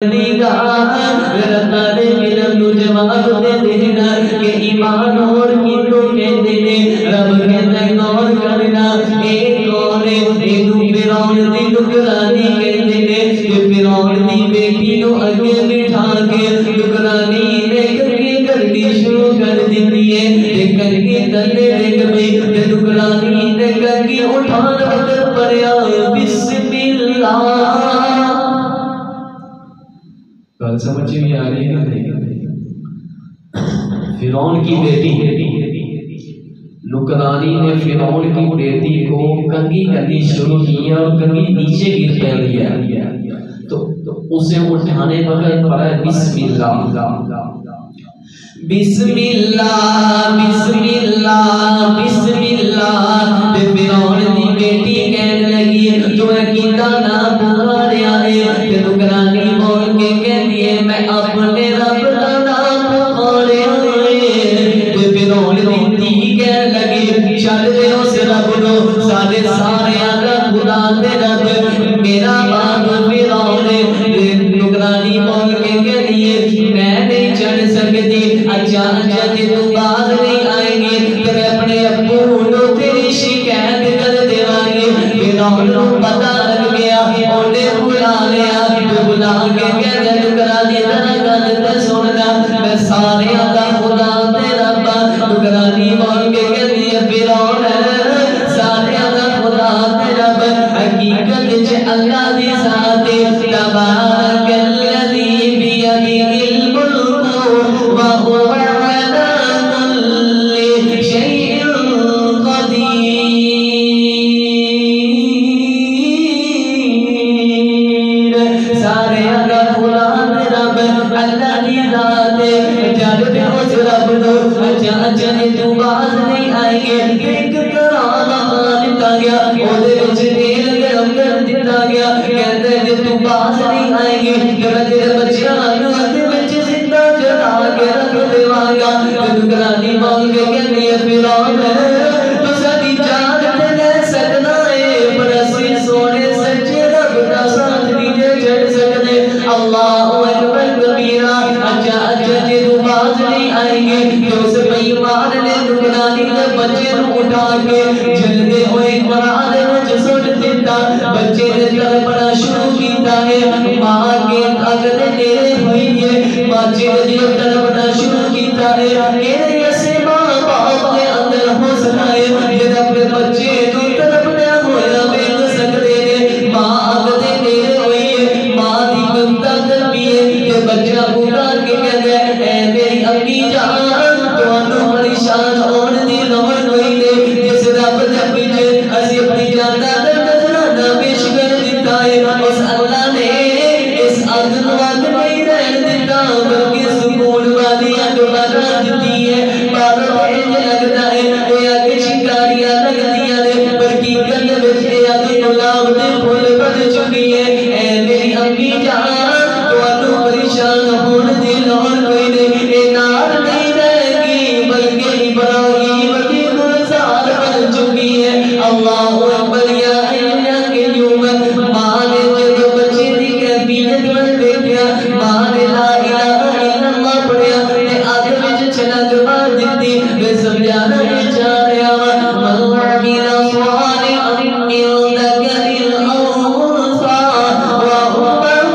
جواب دے دینا کہ ایمان اور کیوں کہتے ہیں رب کہتا ہے غور کرنا ایک اور فرعون دی نکرانی کہتے ہیں کہ فرعون دی بیٹی نو اگے بٹھا کے نکرانی نے کرنی شروع کر دیتی ہے کر کے تلے ڈگ پئی تے نکرانی نے کر کے اٹھان وقت پڑھیا بسم اللہ. گل سمجھ میں آ رہی ہے؟ فرعون کی بیٹی نکرانی نے فرعون کی بیٹی کو کنگھی کرنی شروع کیا اور کنگھی نیچے گر پڑی ہے تو اسے اٹھانے وقت پڑھا بسم اللہ بسم اللہ بسم اللہ بسم اللہ. فرعون کی بیٹی کہنے لگی تو کیتا نہ پکاریا ہے تے نکرانی بول کے کہتی ہے میں اپنے رب کا نام پکاریا ہے. فرعون دی دھی کہنے لگی چھڈ دے اس رب نو سارے ساریاں دا خدا تے رب میرا باپ فرعون. نکرانی بول کے کہتی ہے میں نہیں چڑھ سکتی اچھا جی تو باز نہیں آئیں گے تو میں اپنے ابو نو تیری شکایت کر دیواں گی. فرعون نو پتہ لگ گیا انہیں بلا لیا بلا کے کہتا نکرانی ذرا گل تے سننا میں سارے دا خدا تیرا با. نکرانی بول کے کہتی ہے فرعون سارے دا خدا تیرا با حقیقت وچ اللہ دی ذات تبارک الذی بیدہ الملک وهو على كل شيء قدیر. سارے دا خدا رب اللہ دی ذات جل دے اس رب نو اچھا تو باز نہیں آئیں گے. ایک کرانا دتا گیا او دے وچ تیل گرم کر دتا گیا کہتے جے تو باز نہیں آئیں گے تے میں تیرے بچیاں نو دے وچ زندہ جلا کے رکھ دیواں گا. نکرانی بول کے کہتی ہے فرعون تو ساری جان تے لے سکنا ہے پر اسی سونے سچے رب دا ساتھ نہیں چھڑ سکتے. اللہ اکبر کبیرہ. اچھا جے تو باز نہیں آئیں گے تو اس بےمان نے نکرانی دے بچے نو اٹھا کے جلدے ہوئے قرآن وچ سٹ دتا. بچے نے تڑپنا شروع کیتا ہے ماں کے اگ تے نیڑے ہوئی ہے بچے نے تڑپنا شروع کیتا ہے. ایسے ماں باپ کے اندر حوصلہ ہے جڑا اپنے بچے نو تڑپنا ہویا ویکھ سکدے نے. ماں اگ تے نیڑے ہوئی ہے ماں دی بنتا کربی ہے تے بچہ پکار کے کہدا ہے اے میری امی جان تانوں پریشان ہون دی لوڑ کوئی نہیں. جس رب دے پیچھے اسی اپنی جان دا نذرانہ پیش کر دیتا ہے اس اللہ نے اس اگ نو اگ نہیں رہن دیتا بلکہ سکون والی اگ بنا دیتی ہے. بابا انج لگدا ہے اے اگ شکاریاں لگدیاں نے پر کی گل وچ اے اگ گلاب دے پھول بن چکی ہے. اے میری امی جان تانوں پریشان ہون دی لوڑ کوئی نہیں. اے نار نہیں رہے گی بلکہ ابراہیم کی گلزار بن چکی ہے. اللہ اکبر یا اللہ کے یوم ماں نے جب بچے دی کیفیت بن دیکھا ماں نے لا الہ الا اللہ پڑھیا تے اگ وچ چھلانگ مار دتی. میں سمجھانا چاہ رہا ہوں من عمل صالحا من ذکر او انثى وهو مؤمن.